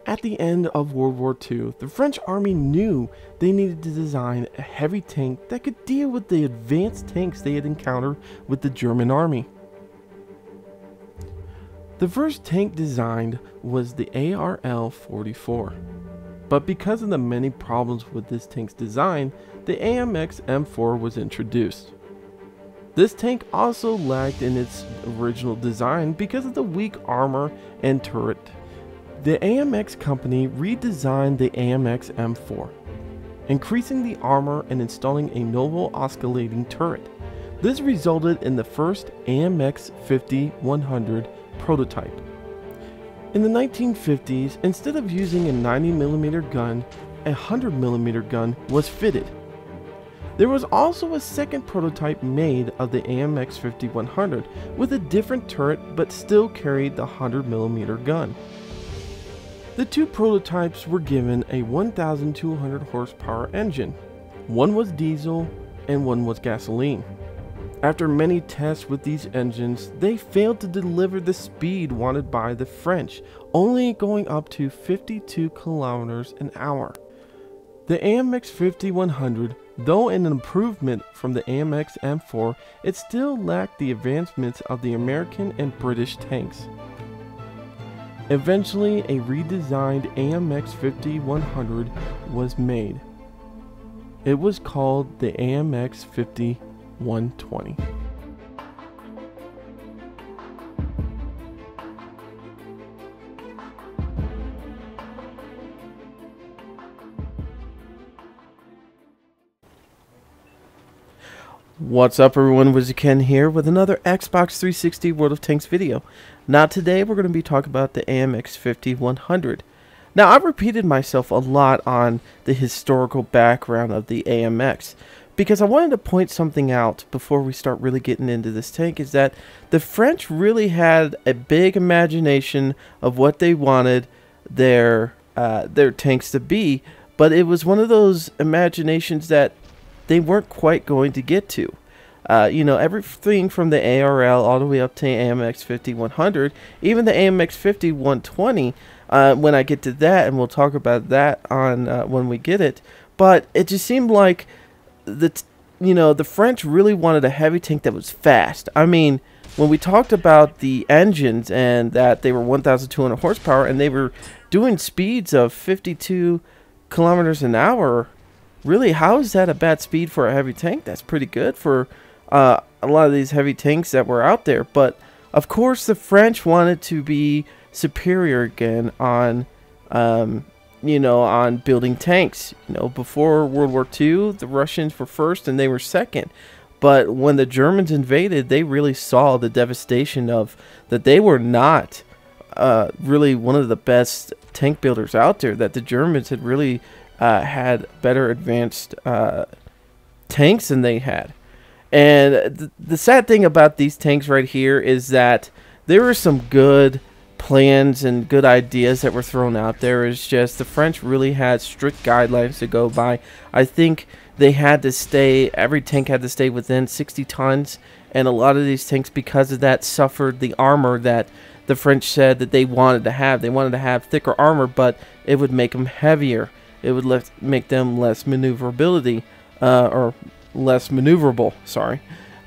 At the end of World War II, the French army knew they needed to design a heavy tank that could deal with the advanced tanks they had encountered with the German army. The first tank designed was the ARL-44, but because of the many problems with this tank's design, the AMX M4 was introduced. This tank also lagged in its original design because of the weak armor and turret. The AMX company redesigned the AMX M4, increasing the armor and installing a novel oscillating turret. This resulted in the first AMX 50-100 prototype. In the 1950s, instead of using a 90mm gun, a 100mm gun was fitted. There was also a second prototype made of the AMX 50-100 with a different turret but still carried the 100mm gun. The two prototypes were given a 1,200 horsepower engine. One was diesel and one was gasoline. After many tests with these engines, they failed to deliver the speed wanted by the French, only going up to 52 kilometers an hour. The AMX 50-100, though an improvement from the AMX M4, it still lacked the advancements of the American and British tanks. Eventually, a redesigned AMX 50-100 was made. It was called the AMX 50-120. What's up everyone, WizardKen here with another Xbox 360 World of Tanks video. Now today we're going to be talking about the AMX 50-100. Now I've repeated myself a lot on the historical background of the AMX because I wanted to point something out before we start really getting into this tank, is that the French really had a big imagination of what they wanted their tanks to be, but it was one of those imaginations that they weren't quite going to get to. You know, everything from the ARL all the way up to AMX 50-100, even the AMX 50-120, when I get to that, and we'll talk about that on when we get it. But it just seemed like the French really wanted a heavy tank that was fast. I mean, when we talked about the engines and that they were 1,200 horsepower and they were doing speeds of 52 kilometers an hour, really, how is that a bad speed for a heavy tank? That's pretty good for a lot of these heavy tanks that were out there. But of course, the French wanted to be superior again on, on building tanks. You know, before World War II, the Russians were first and they were second. But when the Germans invaded, they really saw the devastation of that. They were not really one of the best tank builders out there. That the Germans had really had better advanced tanks than they had. And the sad thing about these tanks right here is that there were some good plans and good ideas that were thrown out there. It's just the French really had strict guidelines to go by. I think they had to stay, every tank had to stay within 60 tons, and a lot of these tanks, because of that, suffered the armor that the French said that they wanted to have. They wanted to have thicker armor, but it would make them heavier. It would make them less maneuverability, or less maneuverable, sorry.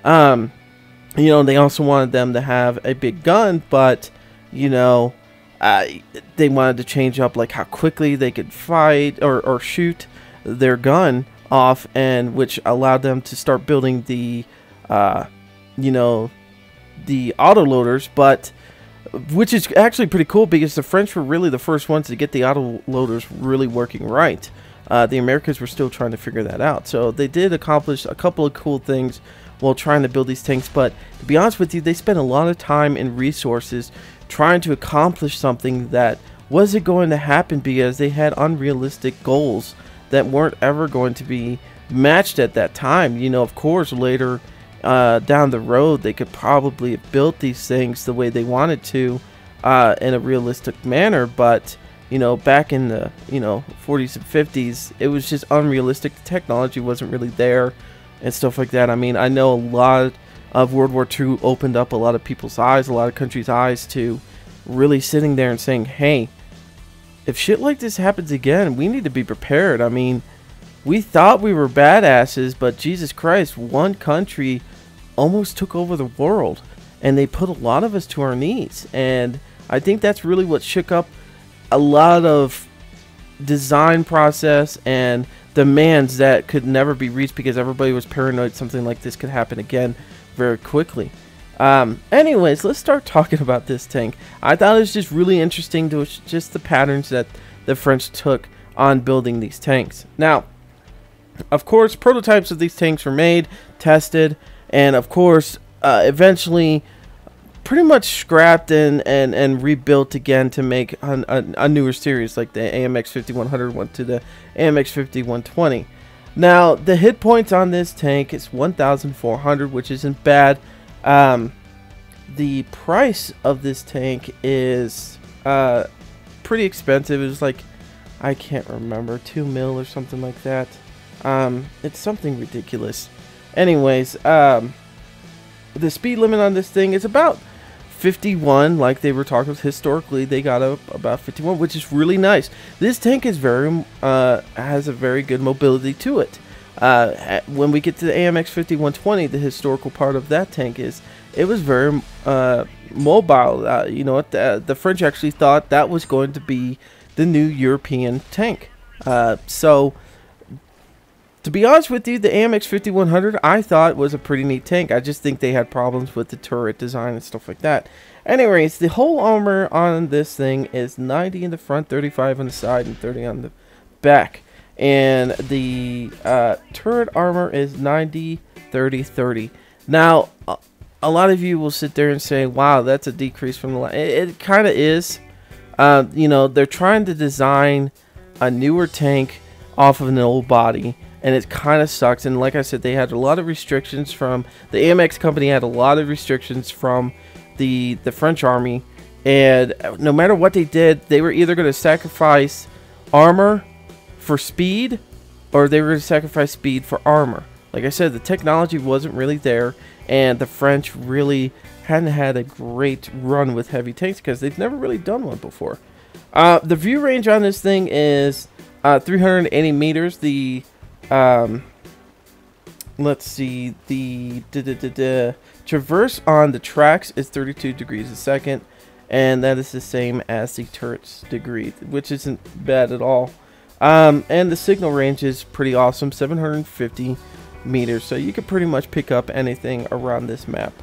They also wanted them to have a big gun, but, they wanted to change up, like, how quickly they could fight or shoot their gun off, and which allowed them to start building the, the autoloaders, but which is actually pretty cool because the French were really the first ones to get the autoloaders really working right. The Americans were still trying to figure that out. So they did accomplish a couple of cool things while trying to build these tanks. But to be honest with you, they spent a lot of time and resources trying to accomplish something that wasn't going to happen because they had unrealistic goals that weren't ever going to be matched at that time. Of course, later down the road, they could probably have built these things the way they wanted to in a realistic manner, but back in the 40s and 50s, it was just unrealistic. The technology wasn't really there and stuff like that. I mean, I know a lot of World War II opened up a lot of people's eyes, a lot of countries' eyes, to really sitting there and saying, hey, if shit like this happens again, we need to be prepared. I mean, we thought we were badasses, but Jesus Christ, one country almost took over the world, and they put a lot of us to our knees. And I think that's really what shook up a lot of design process and demands that could never be reached, because everybody was paranoid something like this could happen again very quickly. Anyways, let's start talking about this tank. I thought it was just really interesting to just the patterns that the French took on building these tanks. Now, of course, prototypes of these tanks were made, tested, and of course, eventually pretty much scrapped and rebuilt again to make a newer series, like the AMX 5100 went to the AMX 5120. Now, the hit points on this tank is 1,400, which isn't bad. The price of this tank is pretty expensive. It was like, I can't remember, 2 mil or something like that. It's something ridiculous. Anyways, the speed limit on this thing is about 51, like they were talking about. Historically, they got up about 51, which is really nice. This tank is has a very good mobility to it. When we get to the AMX 5120, the historical part of that tank is it was very mobile. You know what? The French actually thought that was going to be the new European tank. So, to be honest with you, the AMX 5100 I thought was a pretty neat tank. I just think they had problems with the turret design and stuff like that. Anyways, the whole armor on this thing is 90 in the front, 35 on the side, and 30 on the back. And the turret armor is 90, 30, 30. Now, a lot of you will sit there and say, wow, that's a decrease from the last. It kind of is. You know, they're trying to design a newer tank off of an old body, and it kind of sucks. And like I said, they had a lot of restrictions from the AMX company, had a lot of restrictions from the French army, and no matter what they did, they were either going to sacrifice armor for speed, or they were going to sacrifice speed for armor. Like I said, the technology wasn't really there, and the French really hadn't had a great run with heavy tanks because they've never really done one before. The view range on this thing is 380 meters. The let's see, the traverse on the tracks is 32 degrees a second, and that is the same as the turret's degree, which isn't bad at all. And the signal range is pretty awesome, 750 meters, so you could pretty much pick up anything around this map,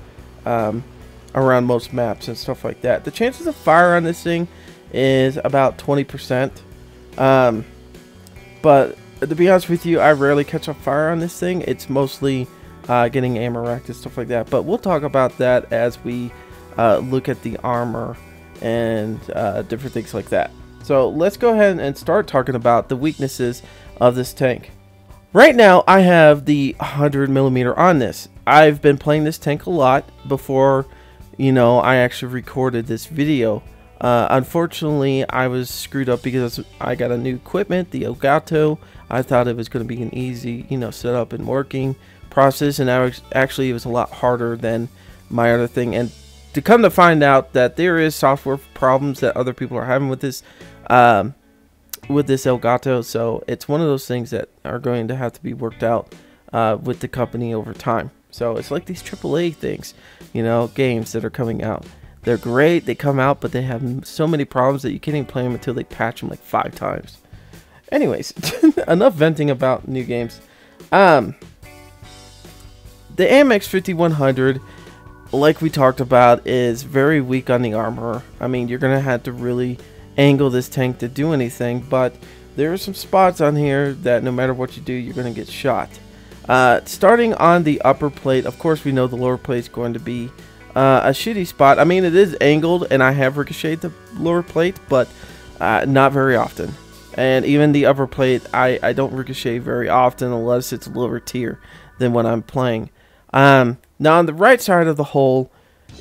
around most maps and stuff like that. The chances of fire on this thing is about 20%, but to be honest with you, I rarely catch a fire on this thing. It's mostly getting ammo racked and stuff like that, but we'll talk about that as we look at the armor and different things like that. So let's go ahead and start talking about the weaknesses of this tank. Right now, I have the 100mm on this. I've been playing this tank a lot before, you know, I actually recorded this video. Unfortunately, I was screwed up because I got a new equipment, the Elgato. I thought it was going to be an easy, you know, setup and working process, and actually it was a lot harder than my other thing. And to come to find out that there is software problems that other people are having with this Elgato, so it's one of those things that are going to have to be worked out with the company over time. So it's like these AAA things, you know, games that are coming out. They're great, they come out, but they have so many problems that you can't even play them until they patch them like 5 times. Anyways, enough venting about new games. The AMX 5100, like we talked about, is very weak on the armor. I mean, you're going to have to really angle this tank to do anything, but there are some spots on here that no matter what you do, you're going to get shot. Starting on the upper plate, of course we know the lower plate is going to be a shitty spot. I mean, it is angled, and I have ricocheted the lower plate, but not very often. And even the upper plate, I don't ricochet very often unless it's lower tier than when I'm playing. Now on the right side of the hole,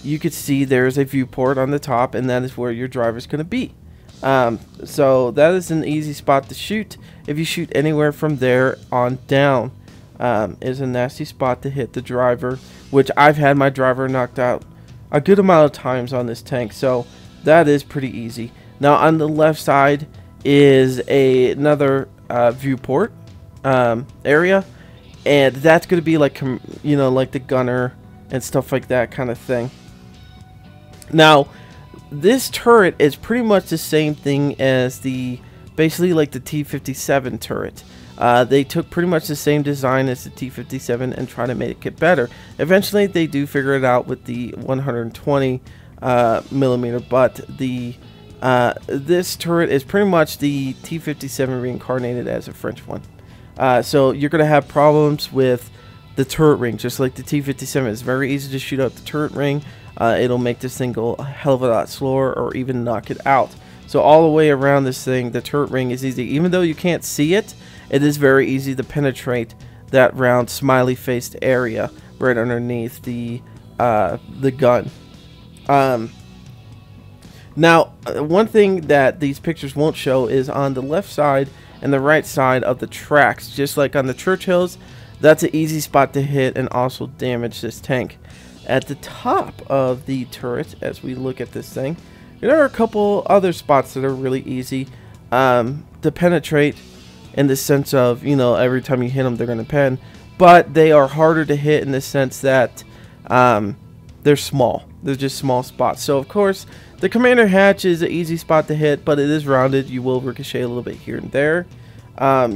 you could see there's a viewport on the top, and that is where your driver's going to be. So that is an easy spot to shoot. If you shoot anywhere from there on down, is a nasty spot to hit the driver, which I've had my driver knocked out a good amount of times on this tank, so that is pretty easy. Now on the left side is another viewport area, and that's going to be like, you know, like the gunner and stuff like that kind of thing. Now, this turret is pretty much the same thing as basically like the T-57 turret. They took pretty much the same design as the T-57 and tried to make it better. Eventually, they do figure it out with the 120 millimeter, but this turret is pretty much the T-57 reincarnated as a French one. So you're going to have problems with the turret ring, just like the T-57. It's very easy to shoot out the turret ring. It'll make this thing go a hell of a lot slower or even knock it out. So all the way around this thing, the turret ring is easy. Even though you can't see it, it is very easy to penetrate that round smiley faced area right underneath the gun. Now, one thing that these pictures won't show is on the left side and the right side of the tracks. Just like on the Churchills, that's an easy spot to hit and also damage this tank. At the top of the turret, as we look at this thing, there are a couple other spots that are really easy to penetrate, in the sense of, you know, every time you hit them, they're going to pen. But they are harder to hit in the sense that they're small. They're just small spots. So, of course, the commander hatch is an easy spot to hit, but it is rounded. You will ricochet a little bit here and there.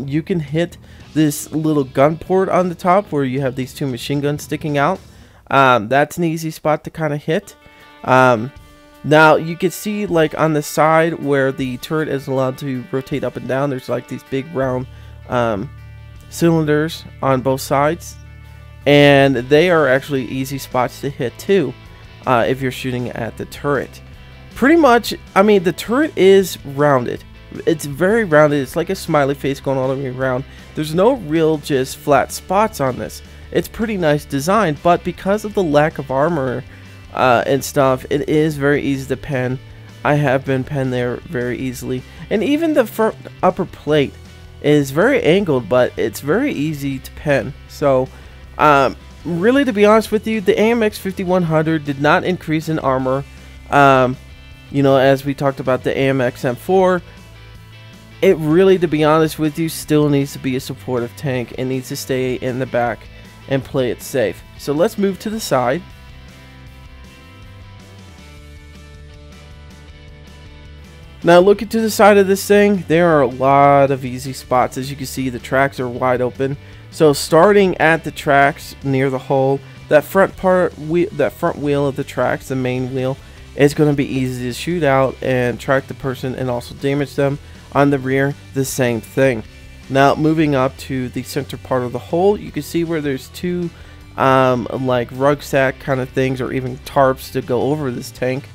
You can hit this little gun port on the top where you have these two machine guns sticking out. That's an easy spot to kind of hit. Now, you can see, like, on the side where the turret is allowed to rotate up and down, there's, like, these big round cylinders on both sides. And they are actually easy spots to hit, too, if you're shooting at the turret. Pretty much, I mean, the turret is rounded. It's very rounded. It's like a smiley face going all the way around. There's no real just flat spots on this. It's pretty nice design, but because of the lack of armor and stuff, it is very easy to pen. I have been penned there very easily, and even the front upper plate is very angled, but it's very easy to pen. So really, to be honest with you, the AMX 5100 did not increase in armor. You know, as we talked about the AMX M4, it really, to be honest with you, still needs to be a supportive tank. It needs to stay in the back and play it safe. So let's move to the side. Now, looking to the side of this thing, there are a lot of easy spots. As you can see, the tracks are wide open. So starting at the tracks near the hull, that front wheel of the tracks, the main wheel, is going to be easy to shoot out and track the person and also damage them. On the rear, the same thing. Now, moving up to the center part of the hull, you can see where there's two like rucksack kind of things, or even tarps to go over this tank.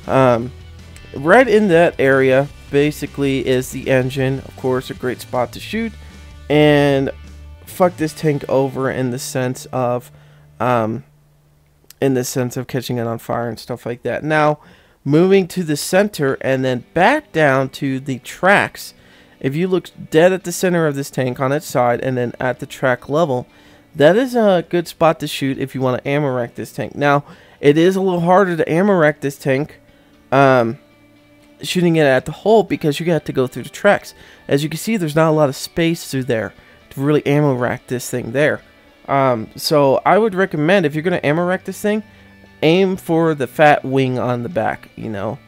Right in that area basically is the engine. Of course, a great spot to shoot and fuck this tank over in the sense of catching it on fire and stuff like that. Now, moving to the center and then back down to the tracks. If you look dead at the center of this tank on its side and then at the track level, that is a good spot to shoot if you want to ammo rack this tank. Now, it is a little harder to ammo rack this tank shooting it at the hull, because you got to go through the tracks. As you can see, there's not a lot of space through there to really ammo rack this thing there. So I would recommend, if you're going to ammo rack this thing, aim for the fat wing on the back, you know.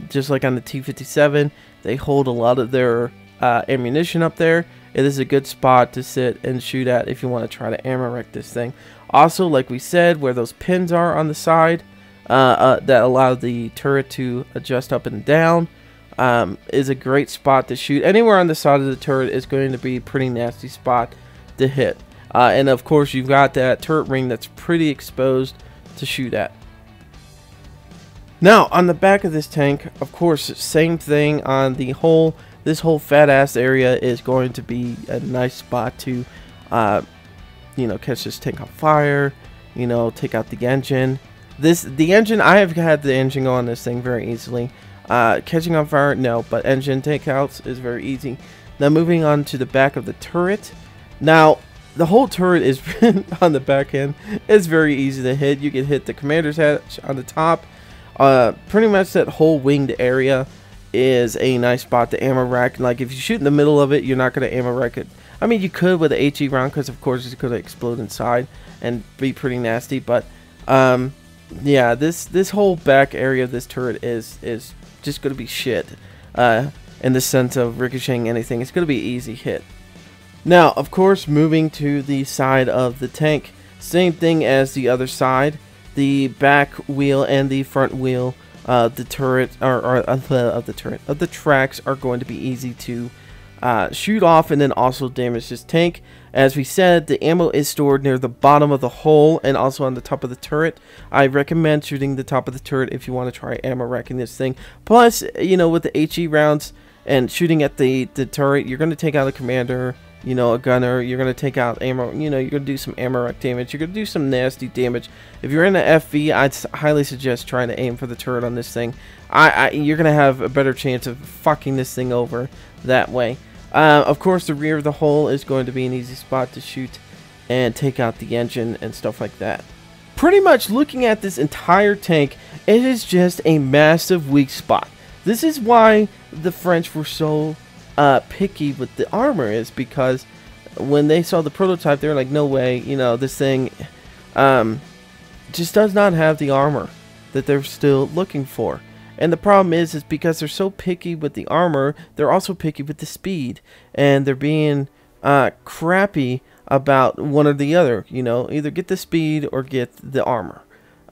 Just like on the T-57, they hold a lot of their ammunition up there. It is a good spot to sit and shoot at if you want to try to ammo rack this thing. Also, like we said, where those pins are on the side that allow the turret to adjust up and down is a great spot to shoot. Anywhere on the side of the turret is going to be a pretty nasty spot to hit. And of course, you've got that turret ring that's pretty exposed to shoot at. Now, on the back of this tank, of course, same thing on the hull. This whole fat ass area is going to be a nice spot to, you know, catch this tank on fire. You know, take out the engine. The engine, I have had the engine go on this thing very easily. Catching on fire, no, but engine takeouts is very easy. Now, moving on to the back of the turret. Now, the whole turret is on the back end. It's very easy to hit. You can hit the commander's hatch on the top. Pretty much that whole winged area is a nice spot to ammo rack. Like if you shoot in the middle of it, you're not going to ammo rack it. I mean, you could with an HE round, because of course it's going to explode inside and be pretty nasty. But yeah, this whole back area of this turret is just going to be shit. In the sense of ricocheting anything, it's going to be an easy hit. Now, of course, moving to the side of the tank, same thing as the other side. The back wheel and the front wheel, the turret of the tracks are going to be easy to shoot off and then also damage this tank. As we said, the ammo is stored near the bottom of the hull and also on the top of the turret. I recommend shooting the top of the turret if you want to try ammo racking this thing. Plus, you know, with the HE rounds and shooting at the turret, you're going to take out a commander, you know, a gunner. You're going to take out ammo, you know, you're going to do some ammo rack damage. You're going to do some nasty damage. If you're in an FV, I'd highly suggest trying to aim for the turret on this thing. You're going to have a better chance of fucking this thing over that way. Of course, the rear of the hull is going to be an easy spot to shoot and take out the engine and stuff like that. Pretty much looking at this entire tank, it is just a massive weak spot. This is why the French were so picky with the armor, is because when they saw the prototype, they were like, no way, you know, this thing just does not have the armor that they're still looking for. And the problem is because they're so picky with the armor, they're also picky with the speed, and they're being crappy about one or the other. You know, either get the speed or get the armor.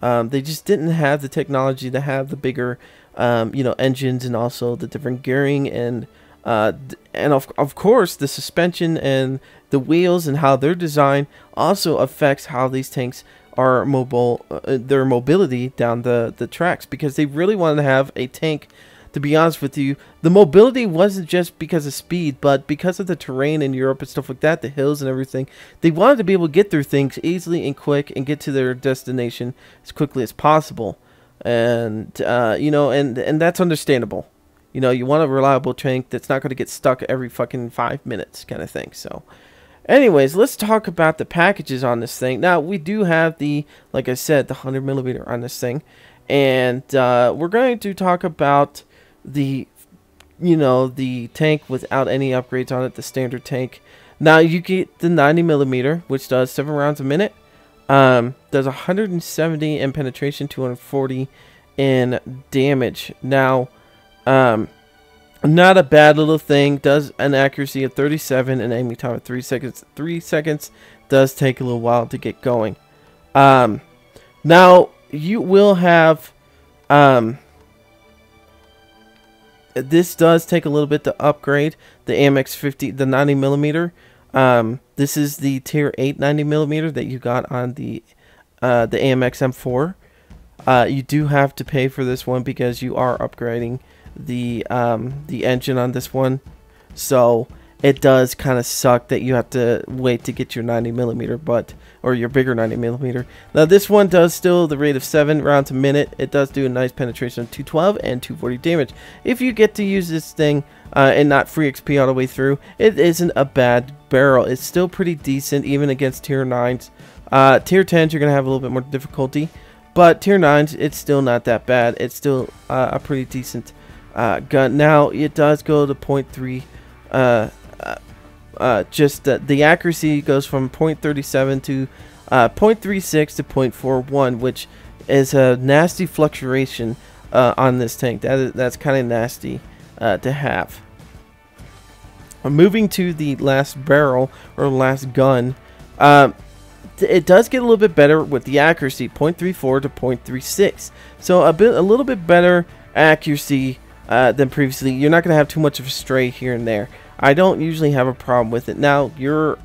They just didn't have the technology to have the bigger, you know, engines, and also the different gearing, and of course the suspension and the wheels and how they're designed also affects how these tanks are mobile, their mobility down the tracks, because they really wanted to have a tank. To be honest with you, the mobility wasn't just because of speed, but because of the terrain in Europe and stuff like that, the hills and everything. They wanted to be able to get through things easily and quick and get to their destination as quickly as possible. And you know, and that's understandable. You know, you want a reliable tank that's not going to get stuck every fucking 5 minutes kind of thing. So anyways, let's talk about the packages on this thing. Now, we do have the, like I said, the 100mm on this thing. And we're going to talk about the, you know, the tank without any upgrades on it, the standard tank. Now, you get the 90mm, which does 7 rounds a minute. Does 170 in penetration, 240 in damage. Now, not a bad little thing. Does an accuracy of 37 and aiming time of 3 seconds. 3 seconds does take a little while to get going. Now you will have this does take a little bit to upgrade the AMX 50, the 90mm. This is the tier 8 90mm that you got on the AMX M4. You do have to pay for this one because you are upgrading the engine on this one, so it does kind of suck that you have to wait to get your 90mm, but or your bigger 90mm. Now this one does still the rate of 7 rounds a minute. It does do a nice penetration of 212 and 240 damage. If you get to use this thing and not free XP all the way through, it isn't a bad barrel. It's still pretty decent even against tier 9s. Tier 10s you're gonna have a little bit more difficulty, but tier 9s it's still not that bad. It's still a pretty decent gun. Now it does go to 0.3. Just the accuracy goes from 0.37 to 0.36 to 0.41, which is a nasty fluctuation on this tank. That's kind of nasty to have. Moving to the last barrel or last gun, it does get a little bit better with the accuracy, 0.34 to 0.36. So a little bit better accuracy than previously. You're not going to have too much of a stray here and there. I don't usually have a problem with it. Now, your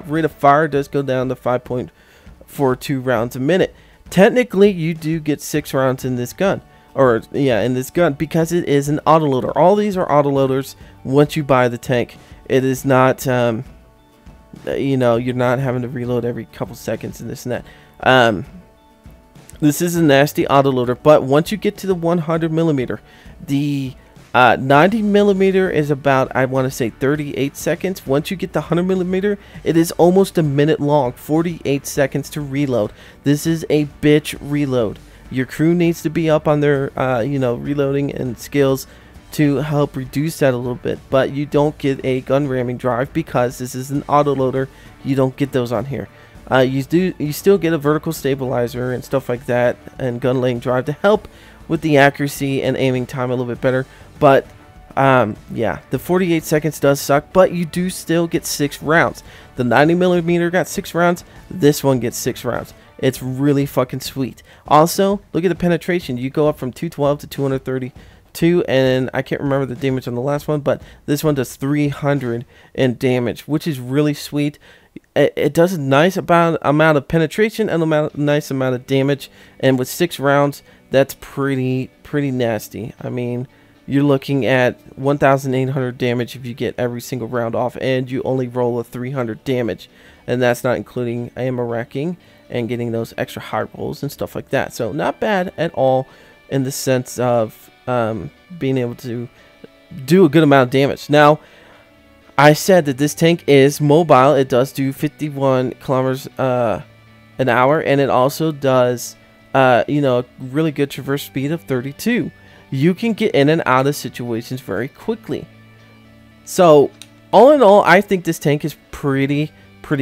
rate of fire does go down to 5.42 rounds a minute. Technically, you do get 6 rounds in this gun. Or, yeah, in this gun, because it is an autoloader. All these are autoloaders once you buy the tank. It is not, you know, you're not having to reload every couple seconds and this and that. This is a nasty autoloader, but once you get to the 100mm, the 90mm is about, I want to say, 38 seconds. Once you get the 100mm, it is almost a minute long, 48 seconds to reload. This is a bitch reload. Your crew needs to be up on their, you know, reloading and skills to help reduce that a little bit, but you don't get a gun ramming drive because this is an autoloader. You don't get those on here. You still get a vertical stabilizer and stuff like that, and gun laying drive to help with the accuracy and aiming time a little bit better. But yeah, the 48 seconds does suck, but you do still get 6 rounds. The 90mm got 6 rounds. This one gets 6 rounds. It's really fucking sweet. Also, look at the penetration. You go up from 212 to 232, and I can't remember the damage on the last one, but this one does 300 in damage, which is really sweet. It does a nice amount of penetration and a nice amount of damage, and with 6 rounds, that's pretty nasty. I mean, you're looking at 1,800 damage if you get every single round off, and you only roll a 300 damage, and that's not including ammo racking and getting those extra high rolls and stuff like that. So not bad at all in the sense of being able to do a good amount of damage. Now, I said that this tank is mobile. It does do 51 kilometers an hour, and it also does you know, a really good traverse speed of 32. You can get in and out of situations very quickly. So all in all, I think this tank is pretty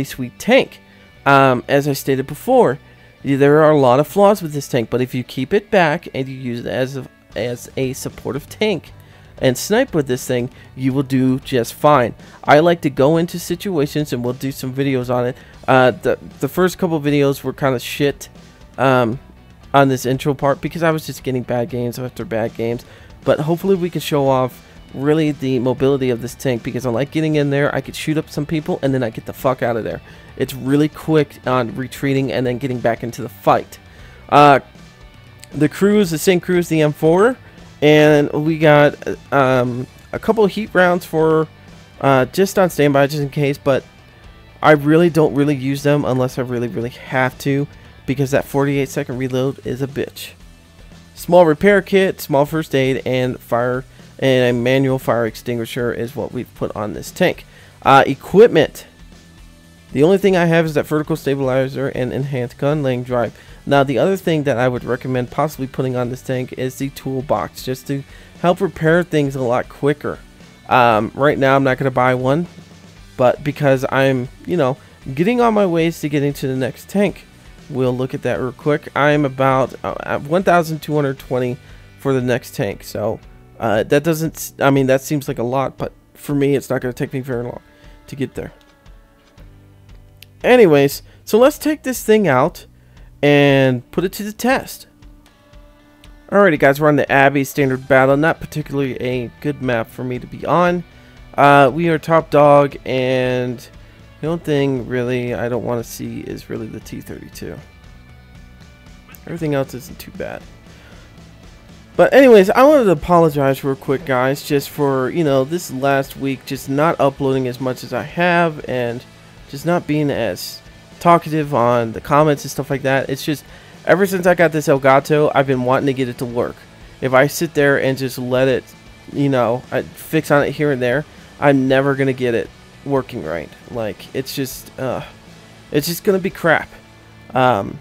sweet tank. As I stated before, there are a lot of flaws with this tank, but if you keep it back and you use it as a supportive tank and snipe with this thing, you will do just fine. I like to go into situations, and we'll do some videos on it. The first couple videos were kind of shit on this intro part because I was just getting bad games after bad games, but hopefully we can show off really the mobility of this tank, because I like getting in there. I could shoot up some people and then I get the fuck out of there. It's really quick on retreating and then getting back into the fight. The crew is the same crew as the M4, and we got a couple of heat rounds for just on standby, just in case, but I really don't use them unless I really have to, because that 48-second reload is a bitch. Small repair kit, small first aid, and a manual fire extinguisher is what we've put on this tank. Equipment. The only thing I have is that vertical stabilizer and enhanced gun laying drive. Now, the other thing that I would recommend possibly putting on this tank is the toolbox, just to help repair things a lot quicker. Right now, I'm not going to buy one, but because I'm, you know, getting on my ways to getting to the next tank, we'll look at that real quick. I'm about 1,220 for the next tank, so that doesn't, I mean, that seems like a lot, but for me, it's not going to take me very long to get there. Anyways, so let's take this thing out and put it to the test. Alrighty guys, we're on the Abbey Standard Battle. Not particularly a good map for me to be on. We are top dog, and the only thing really I don't want to see is really the T-32. Everything else isn't too bad. But anyways, I wanted to apologize real quick, guys, just for, you know, this last week, just not uploading as much as I have, and just not being as talkative on the comments and stuff like that. It's just, ever since I got this Elgato, I've been wanting to get it to work. If I sit there and just let it, you know, I fix on it here and there, I'm never going to get it working right. Like, it's just gonna be crap. And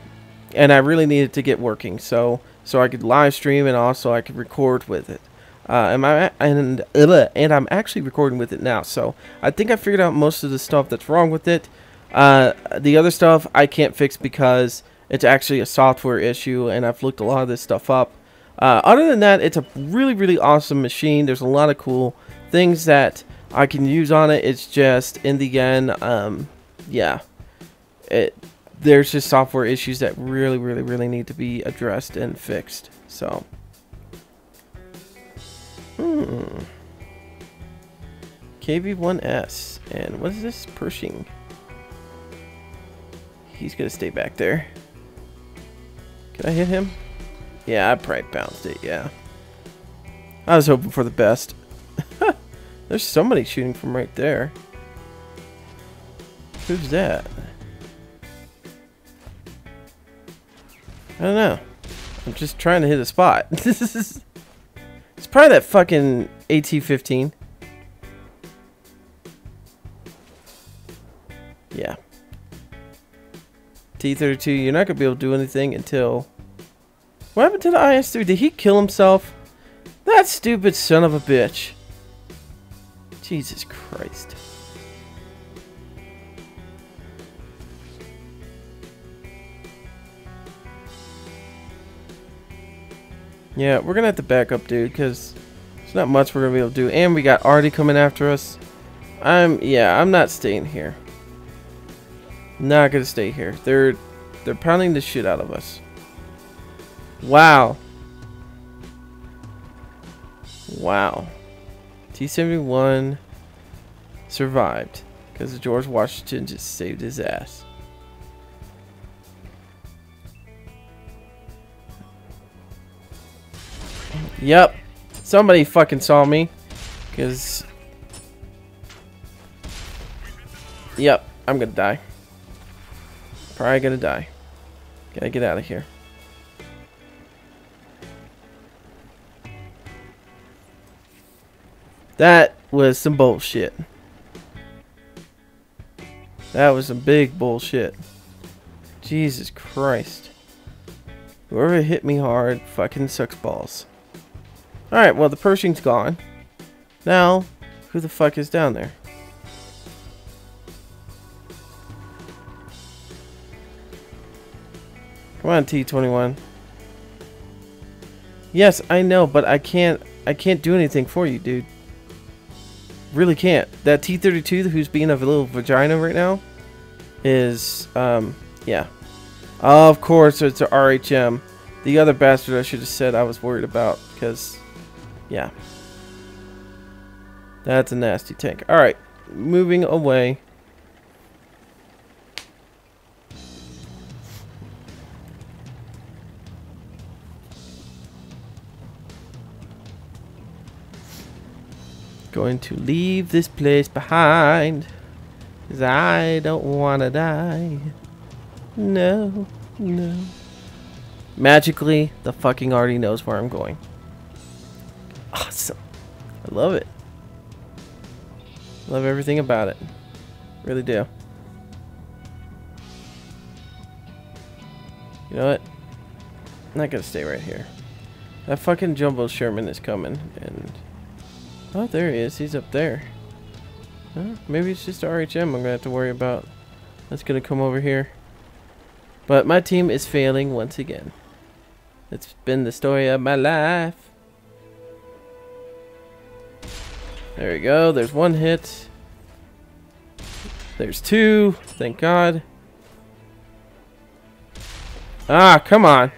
I really need it to get working so I could live stream, and also I could record with it. And I'm actually recording with it now, so I think I figured out most of the stuff that's wrong with it. The other stuff I can't fix because it's actually a software issue, and I've looked a lot of this stuff up. Other than that, it's a really awesome machine. There's a lot of cool things that I can use on it. It's just, in the end, yeah, there's just software issues that really need to be addressed and fixed. So KV-1S, and what is this? Pershing. He's gonna stay back there. Can I hit him? Yeah, I probably bounced it. Yeah, I was hoping for the best. There's somebody shooting from right there. Who's that? I don't know. I'm just trying to hit a spot. It's probably that fucking AT-15. Yeah. T-32, you're not going to be able to do anything until... What happened to the IS-3? Did he kill himself? That stupid son of a bitch. Jesus Christ. Yeah, we're gonna have to back up, dude, because there's not much we're gonna be able to do. And we got Artie coming after us. I'm not staying here. Not gonna stay here. They're pounding the shit out of us. Wow. Wow. T-71 survived because George Washington just saved his ass. Yep. Somebody fucking saw me. Because... Yep. I'm gonna die. Probably gonna die. Gotta get out of here. That was some bullshit. That was some big bullshit. Jesus Christ. Whoever hit me hard fucking sucks balls. Alright, well the Pershing's gone. Now, who the fuck is down there? Come on, T-21. Yes, I know, but I can't do anything for you, dude. Really can't. That T-32 who's being a little vagina right now is, yeah. Of course, it's a RHM. The other bastard I should have said I was worried about, because, yeah. That's a nasty tank. Alright, moving away. Going to leave this place behind, 'cause I don't want to die. No, no. Magically, the fucking Artie knows where I'm going. Awesome. I love it. Love everything about it. Really do. You know what? I'm not gonna stay right here. That fucking Jumbo Sherman is coming, and... Oh, there he is. He's up there. Maybe it's just RHM I'm gonna have to worry about. That's gonna come over here. But my team is failing once again. It's been the story of my life. There we go. There's one hit. There's two. Thank God. Ah, come on.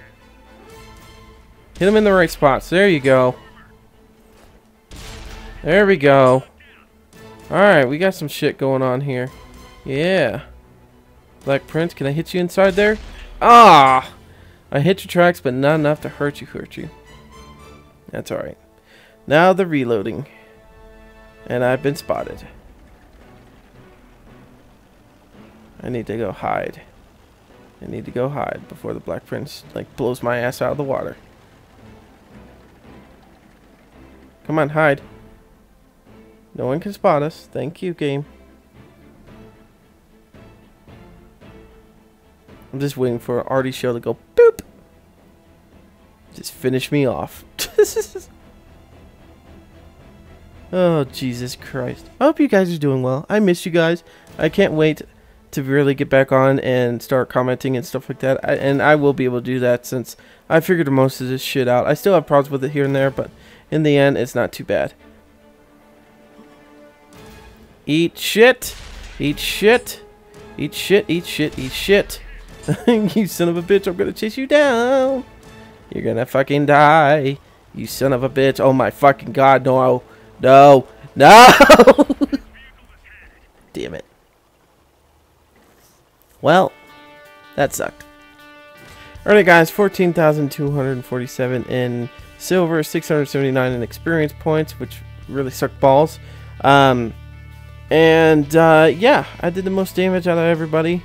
Hit him in the right spots. There you go. There we go. Alright, we got some shit going on here. Yeah. Black Prince, can I hit you inside there? Ah! I hit your tracks, but not enough to hurt you. That's alright. Now the reloading. And I've been spotted. I need to go hide. I need to go hide before the Black Prince, like, blows my ass out of the water. Come on, hide. No one can spot us. Thank you, game. I'm just waiting for an Artie show to go boop. Just finish me off. Oh, Jesus Christ. I hope you guys are doing well. I miss you guys. I can't wait to really get back on and start commenting and stuff like that. And I will be able to do that since I figured most of this shit out. I still have problems with it here and there, but in the end, it's not too bad. Eat shit. Eat shit. Eat shit. Eat shit. Eat shit. You son of a bitch. I'm going to chase you down. You're going to fucking die. You son of a bitch. Oh my fucking God. No. No. No. Damn it. Well, that sucked. Alright guys, 14,247 in silver, 679 in experience points, which really sucked balls. Yeah, I did the most damage out of everybody.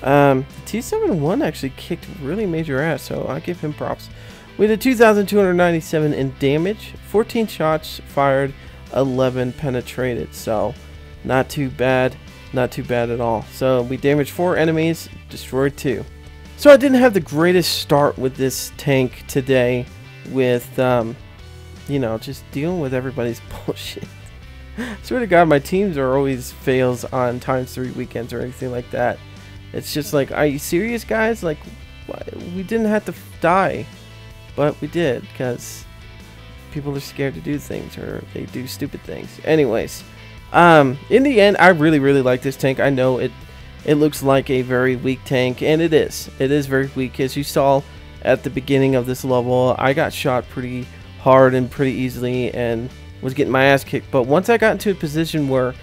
The T-71 actually kicked really major ass, so I give him props. We did 2,297 in damage, 14 shots fired, 11 penetrated, so not too bad. Not too bad at all. So we damaged 4 enemies, destroyed 2. So I didn't have the greatest start with this tank today with you know, just dealing with everybody's bullshit. Swear to God, my teams are always fails on ×3 weekends or anything like that. It's just like, are you serious, guys? Like, we didn't have to die, but we did because people are scared to do things, or they do stupid things. Anyways, in the end, I really like this tank. I know it looks like a very weak tank, and it is very weak. As you saw at the beginning of this level, I got shot pretty hard and pretty easily and was getting my ass kicked. But once I got into a position where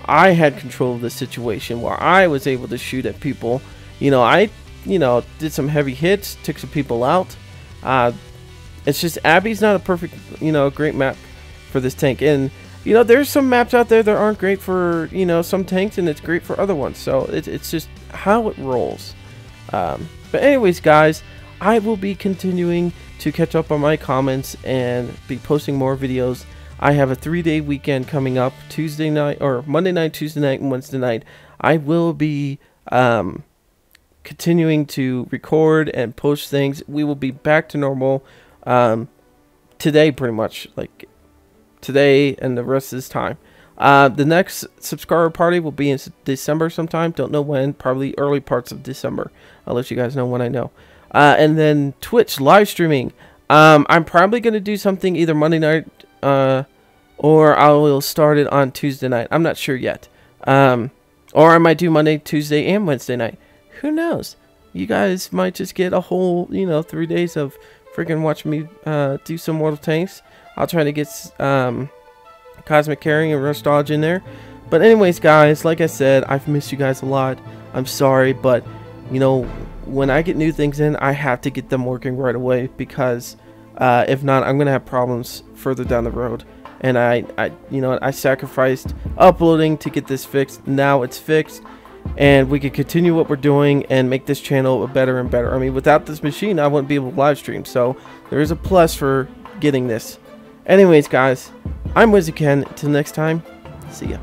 I had control of the situation, where I was able to shoot at people, you know, I did some heavy hits, took some people out. It's just Abbey's not a perfect, great map for this tank. And, there's some maps out there that aren't great for, some tanks, and it's great for other ones. So it's just how it rolls. But anyways, guys, I will be continuing to catch up on my comments and be posting more videos. I have a 3-day weekend coming up, Tuesday night, or Monday night, Tuesday night, and Wednesday night. I will be continuing to record and post things. We will be back to normal today, pretty much, like today and the rest of this time. The next subscriber party will be in December sometime. Don't know when, probably early parts of December. I'll let you guys know when I know. And then Twitch live streaming. I'm probably going to do something either Monday night or I will start it on Tuesday night. I'm not sure yet. Or I might do Monday, Tuesday, and Wednesday night. Who knows? You guys might just get a whole, 3 days of freaking watching me do some Mortal Tanks. I'll try to get Cosmic Carrying and Rush Dodge in there. But anyways, guys, like I said, I've missed you guys a lot. I'm sorry, but, when I get new things in, I have to get them working right away, because if not, I'm going to have problems further down the road. And I sacrificed uploading to get this fixed. Now it's fixed, and we can continue what we're doing and make this channel better and better. I mean, without this machine, I wouldn't be able to live stream. So there is a plus for getting this. Anyways, guys, I'm WizardKen. Until next time, see ya.